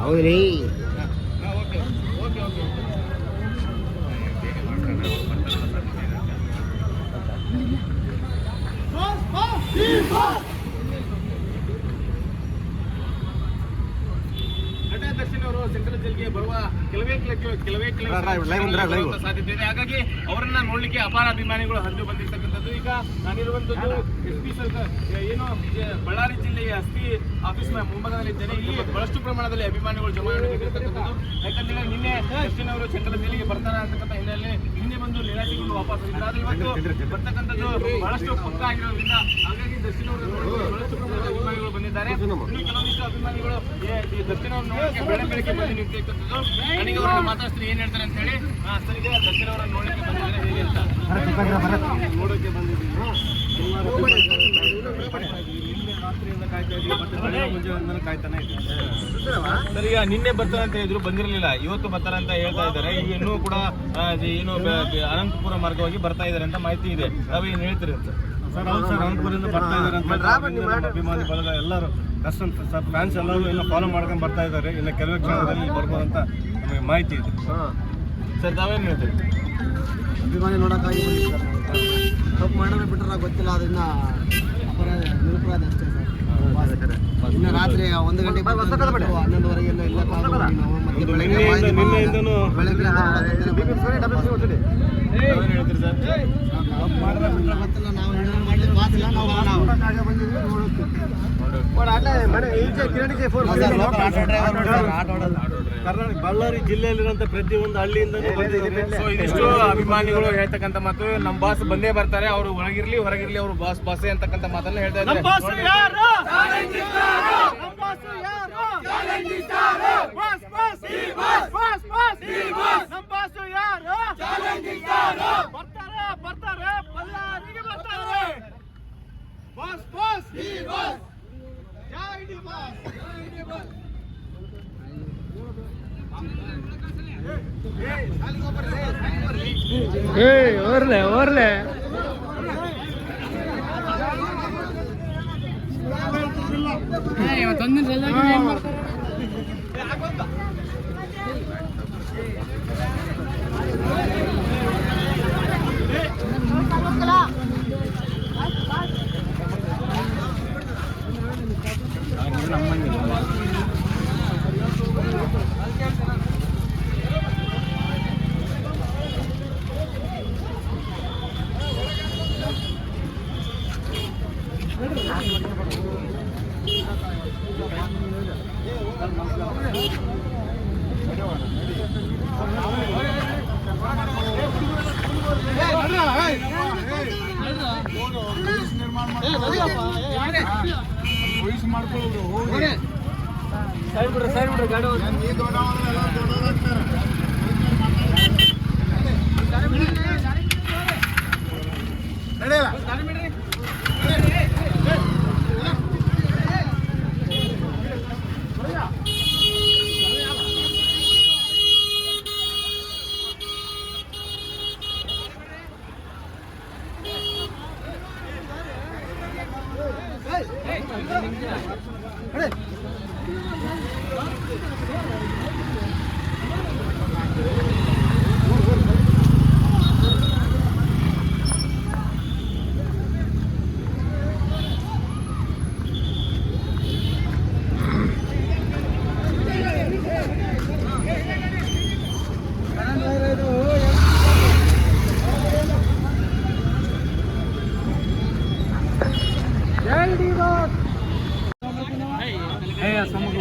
ಹೌದ್ರಿ ದರ್ಶನ್ ಅವರು ಸೆಂಟ್ರಲ್ ಜೈಲ್ಗೆ ಬರುವ ಕೆಲವೇ ಸಾಧ್ಯತೆ ಇದೆ. ಹಾಗಾಗಿ ಅವರನ್ನ ನೋಡ್ಲಿಕ್ಕೆ ಅಪಾರ ಅಭಿಮಾನಿಗಳು ಹರಿದು ಬಂದಿರ್ತಕ್ಕಂಥದ್ದು. ಈಗ ನಾನಿರುವಂತದ್ದು SP ಏನು ಬಳ್ಳಾರಿ ಜಿಲ್ಲೆಯ SP ಆಫೀಸ್ ಮುಂಭಾಗದಲ್ಲಿದ್ದೇನೆ. ಇಲ್ಲಿ ಬಹಳಷ್ಟು ಪ್ರಮಾಣದಲ್ಲಿ ಅಭಿಮಾನಿಗಳು ಜಮಾವಣೆಯಾಗಿರ್ತಕ್ಕಂಥದ್ದು. ಯಾಕಂದ್ರೆ ನಿನ್ನೆ ದರ್ಶನ್ ಅವರು ಸೆಂಟ್ರಲ್ ಜೈಲಿಗೆ ಬರ್ತಾರೆ ಅಂತಕ್ಕಂಥ ಹಿನ್ನೆಲೆ ನಿನ್ನೆ ಬಂದು ನಿರಾಶೆಗೊಂಡು ವಾಪಸ್ ಹೋಗಿದ್ದಾರೆ. ಆದ್ರೆ ಇವತ್ತು ಬರ್ತಕ್ಕಂಥದ್ದು ಬಹಳಷ್ಟು ಪಕ್ಕ ಆಗಿರೋದ್ರಿಂದ ಹಾಗಾಗಿ ದರ್ಶನ್ ಅವರು ಬಹಳಷ್ಟು ಪ್ರಮಾಣದ ಅಭಿಮಾನಿಗಳು ಬಂದಿದ್ದಾರೆ. ಇನ್ನು ಕೆಲವೊಂದಿಷ್ಟು ಅಭಿಮಾನಿಗಳು ದರ್ಶನ್ ಅವರು ನೋಡಕ್ಕೆ ಬೆಳಗ್ಗೆ ಬಂದು ನಿಂತಿರ್ತಕ್ಕಂಥದ್ದು. ನನಗೆ ಅವರನ್ನ ಮಾತಾಡ್ತಾರೆ ಏನ್ ಹೇಳ್ತಾರೆ ಅಂತ ಹೇಳಿ. ಸರಿಗೆ ದರ್ಶನ್ ಅವರನ್ನ ನೋಡಕ್ಕೆ ಬಂದಿದ್ದಾರೆ ಹೇಗೆ ಅಂತ ನೋಡಕ್ಕೆ ಬಂದಿದ್ದೀವಿ. ರಾತ್ರಿಯಿಂದ ಕಾಯ್ತಾ ಇದ್ದೀವಿ, ಮತ್ತೆ ಮುಂಜಾನೆ ಕಾಯ್ತಾನೆ ಇದ್ದೀವಿ. ಸರ್, ಈಗ ನಿನ್ನೆ ಬರ್ತಾರೆ ಅಂತ ಹೇಳಿದ್ರು, ಬಂದಿರಲಿಲ್ಲ. ಇವತ್ತು ಬರ್ತಾರೆ ಅಂತ ಹೇಳ್ತಾ ಇದ್ದಾರೆ. ಈಗ ಇನ್ನೂ ಕೂಡ ಏನು ಅನಂತಪುರ ಮಾರ್ಗವಾಗಿ ಬರ್ತಾ ಇದ್ದಾರೆ ಅಂತ ಮಾಹಿತಿ ಇದೆ. ತಾವೇನು ಹೇಳ್ತೀರಿ ಅಂತ? ಸರ್, ಹೌದು ಸರ್, ಅನಂತಪುರದಿಂದ ಬರ್ತಾ ಇದ್ದಾರೆ ಅಂತ ಅಭಿಮಾನಿ ಬಳಗ ಎಲ್ಲರೂ ಕಸ್ಟಮರ್ ಸರ್ ಫ್ಯಾನ್ಸ್ ಎಲ್ಲರೂ ಇನ್ನು ಫಾಲೋ ಮಾಡ್ಕೊಂಡು ಬರ್ತಾ ಇದ್ದಾರೆ. ಇನ್ನು ಕೆಲವೇ ಕ್ಷಣದಲ್ಲಿ ಬರ್ಬೋದು ಅಂತ ನಮಗೆ ಮಾಹಿತಿ ಇದೆ. ಸರ್, ತಾವೇನು ಹೇಳ್ತೀರಿ? ಅಭಿಮಾನಿ ನೋಡೋಕ್ಕಾಗಿ ತಪ್ಪು ಮಾಡೋಣ ಬಿಟ್ಟರೆ ಗೊತ್ತಿಲ್ಲ, ಅದನ್ನ ಅಪರಾಧ ನಿರಪರಾಧ ಅಷ್ಟೇ ಸರ್. ಇನ್ನು ರಾತ್ರಿ 1 ಗಂಟೆಗೆ 11:30 ಎಲ್ಲ ನಾವು ಮತ್ತೆ ಬೆಳಗ್ಗೆ ತಪ್ಪು ಮಾಡಿದ್ರೆ ಬಿಟ್ಟರೆ ಗೊತ್ತಿಲ್ಲ, ನಾವು ಮಾಡ್ಲಿಕ್ಕೆ ಮಾತಿಲ್ಲ. ಕರ್ನಾಟಕ ಬಳ್ಳಾರಿ ಜಿಲ್ಲೆಯಲ್ಲಿರುವಂತ ಪ್ರತಿಯೊಂದು ಹಳ್ಳಿಯಿಂದ ಇದಿಷ್ಟು ಅಭಿಮಾನಿಗಳು ಹೇಳ್ತಕ್ಕಂಥ ಮಾತು. ನಮ್ಮ ಬಾಸ್ ಬಂದೇ ಬರ್ತಾರೆ, ಅವರು ಒಳಗಿರ್ಲಿ ಹೊರಗಿರ್ಲಿ ಅವರು ಬಾಸೇ ಅಂತಕ್ಕಂಥ ಮಾತನ್ನ ಹೇಳ್ತಾ ಇದ್ದಾರೆ. ಓರ್ಲೆ ಸೈಡ್ ಬಿಡ್ರಿ ಗಾಡಿ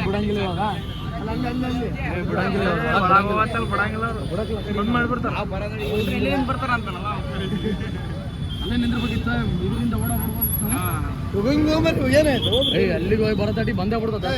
ಬಿಡಂಗಿಲ್ಲ ಇವಾಗ ಬಿಡಂಗಿಲ್ಲ ಬಂದ್ ಮಾಡ್ಬಿಡ್ತಾರ ಬರ್ತಾರ ಅಂತಲ್ಲ ಅಲ್ಲೇ ನಿಂದಿರ್ಬೇಕಿತ್ತ ಇದರಿಂದ ಓಡಾಡ್ಬಿಡುವ ಏನಾಯ್ತು ಅಲ್ಲಿಗೆ ಹೋಗಿ ಬರತಾಟಿ ಬಂದೇ ಬಿಡ್ತದೆ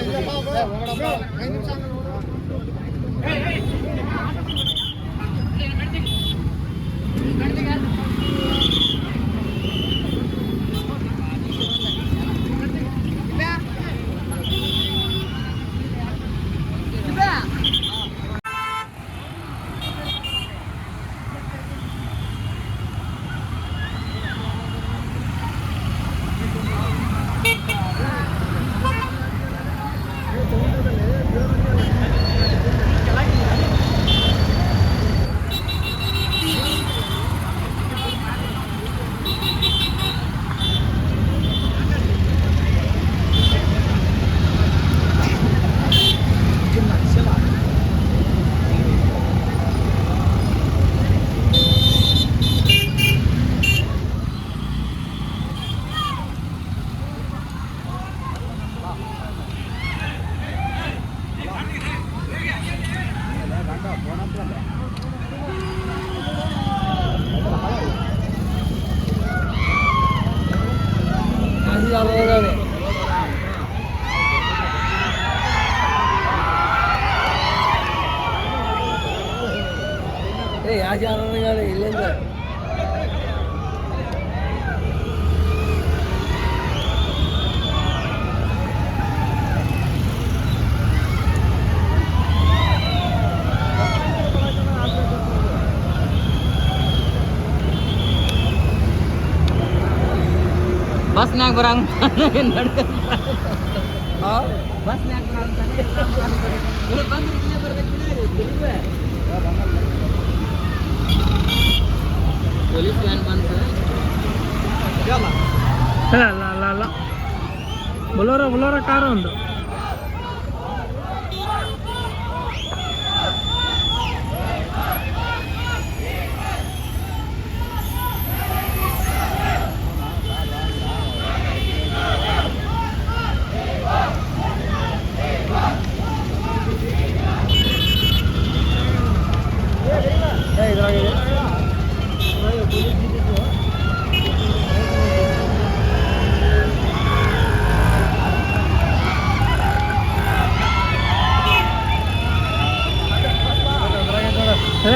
ಇಲ್ಲಿಂದ ಬಸ್ನಾಗ ಬರಂಗ ಬಸ್ನ್ಯಾಗ ಪೊಲೀಸ್ ವ್ಯಾನ್ ಬಂತು ಅಲ್ಲ ಬೊಲೋರೋ ಕಾರು ಒಂದು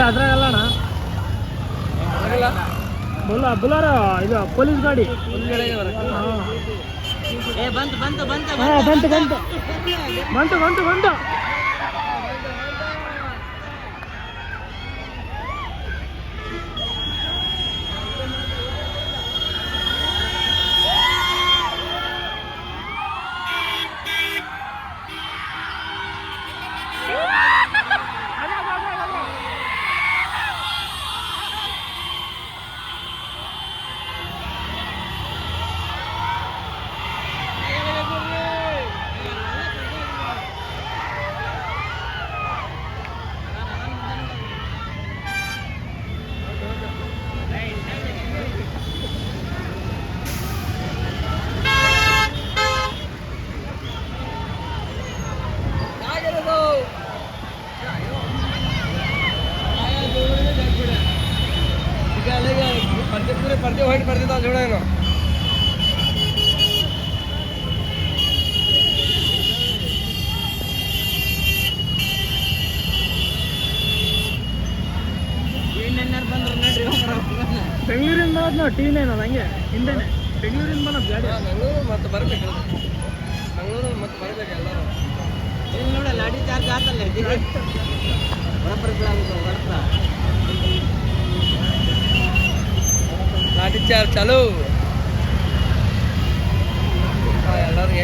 ಅದ್ರಾಗಲ್ಲ ಬುಲಾರೋ ಇದು ಪೊಲೀಸ್ ಗಾಡಿ ಬಂತು ಬಂತು ಬಂತು ಬಂತು पर्दे व्हाइट पर्दे तो जोड़ा है ना ಬೆಂಗಳೂರಿಂದ ಬಂದ್ ಟಿ ನೈನ್ ಹಂಗೆ ಹಿಂದೆನೆ ಬೆಂಗಳೂರಿಂದ ಬಂದ ಗಾಡಿ ಬೆಂಗಳೂರು ಮತ್ತೆ ಬರಬೇಕು ಬೆಂಗಳೂರು ಮತ್ತೆ ಬರಬೇಕು ಎಲ್ಲರೂ ನೋಡ ಲಾಡಿ ಚಾರ್ಜ್ ಆತಲ್ಲ लाठी चार्ज चालू ಎಲ್ಲರಿಗೆ